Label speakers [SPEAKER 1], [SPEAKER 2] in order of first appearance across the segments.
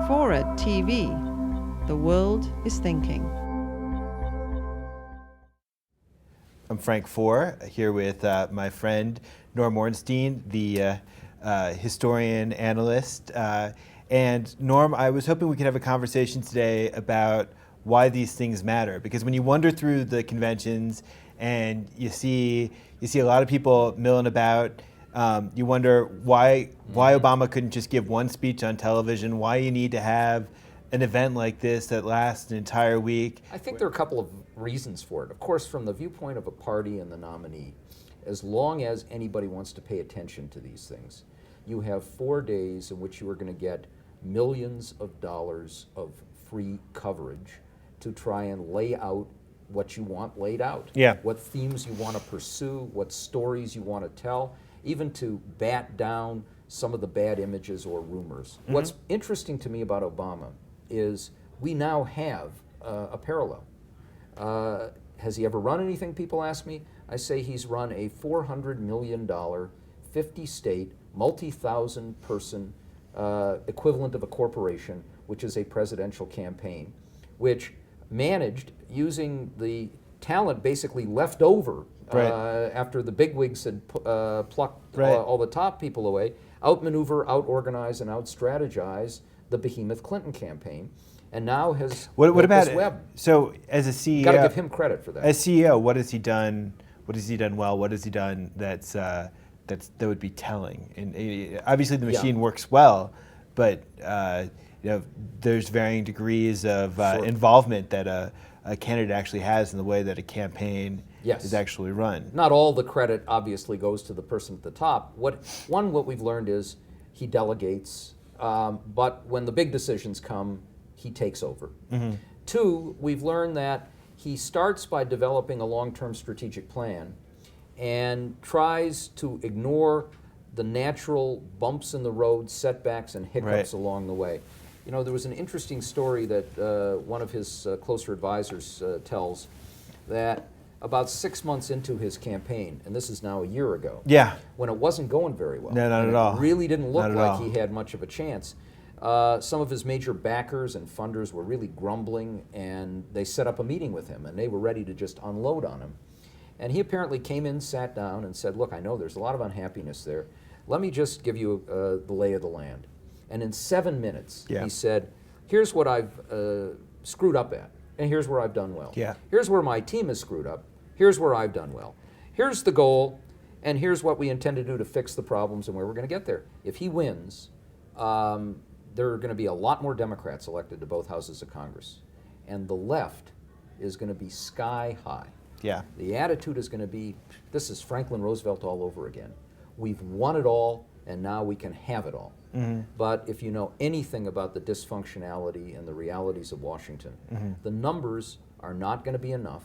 [SPEAKER 1] FORA.tv. The world is thinking.
[SPEAKER 2] I'm Frank Foer, here with my friend Norm Ornstein, the historian, analyst. And Norm, I was hoping we could have a conversation today about why these things matter. Because when you wander through the conventions and you see a lot of people milling about, you wonder why Obama couldn't just give one speech on television, why you need to have an event like this that lasts an entire week.
[SPEAKER 3] I think there are a couple of reasons for it. Of course, from the viewpoint of a party and the nominee, as long as anybody wants to pay attention to these things, you have 4 days in which you are going to get millions of dollars of free coverage to try and lay out what you want laid out.
[SPEAKER 2] Yeah.
[SPEAKER 3] What themes you want to pursue, what stories you want to tell, even to bat down some of the bad images or rumors. Mm-hmm. What's interesting to me about Obama is we now have a parallel. Has he ever run anything, people ask me? I say he's run a $400 million, 50-state, multi-thousand person equivalent of a corporation, which is a presidential campaign, which managed, using the talent basically left over after the bigwigs had plucked all the top people away, outmaneuver, out-organize, and out-strategize the behemoth Clinton campaign, and now has
[SPEAKER 2] what about
[SPEAKER 3] this web.
[SPEAKER 2] So as a CEO,
[SPEAKER 3] Got to give him credit for that.
[SPEAKER 2] As CEO, what has he done? What has he done well? What has he done that would be telling? And obviously, the machine works well, but there's varying degrees of involvement that a candidate actually has in the way that a campaign is actually run.
[SPEAKER 3] Not all the credit obviously goes to the person at the top. What we've learned is he delegates, but when the big decisions come, he takes over. Mm-hmm. 2, we've learned that he starts by developing a long-term strategic plan and tries to ignore the natural bumps in the road, setbacks, and hiccups along the way. You know, there was an interesting story that one of his closer advisors tells, that about 6 months into his campaign, and this is now a year ago, when it wasn't going very well,
[SPEAKER 2] no, not at all.
[SPEAKER 3] It really didn't look like he had much of a chance. Some of his major backers and funders were really grumbling, and they set up a meeting with him, and they were ready to just unload on him. And he apparently came in, sat down, and said, look, I know there's a lot of unhappiness there. Let me just give you the lay of the land. And in 7 minutes, he said, here's what I've screwed up at, and here's where I've done well.
[SPEAKER 2] Yeah.
[SPEAKER 3] Here's where my team has screwed up. Here's where I've done well. Here's the goal, and here's what we intend to do to fix the problems and where we're going to get there. If he wins, there are going to be a lot more Democrats elected to both houses of Congress. And the left is going to be sky high.
[SPEAKER 2] Yeah.
[SPEAKER 3] The attitude is going to be, this is Franklin Roosevelt all over again. We've won it all, and now we can have it all. Mm-hmm. But if you know anything about the dysfunctionality and the realities of Washington, the numbers are not going to be enough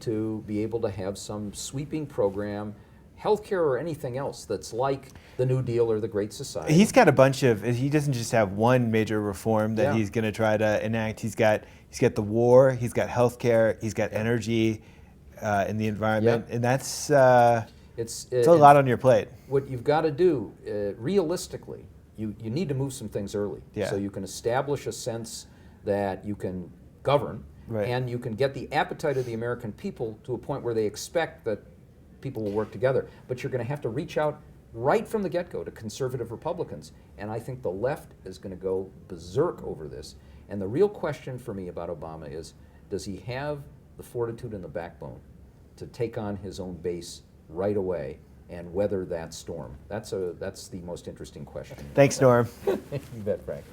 [SPEAKER 3] to be able to have some sweeping program, healthcare or anything else that's like the New Deal or the Great Society.
[SPEAKER 2] He's got a bunch of, he doesn't just have one major reform that he's going to try to enact. He's got the war, he's got healthcare, he's got energy and the environment, and that's it's a lot on your plate.
[SPEAKER 3] What you've got to do, realistically, you need to move some things early, so you can establish a sense that you can govern, and you can get the appetite of the American people to a point where they expect that people will work together. But you're going to have to reach out right from the get-go to conservative Republicans, and I think the left is going to go berserk over this. And the real question for me about Obama is, does he have the fortitude and the backbone to take on his own base right away and weather that storm? That's the most interesting question.
[SPEAKER 2] Thanks, Norm.
[SPEAKER 3] You bet, Frank.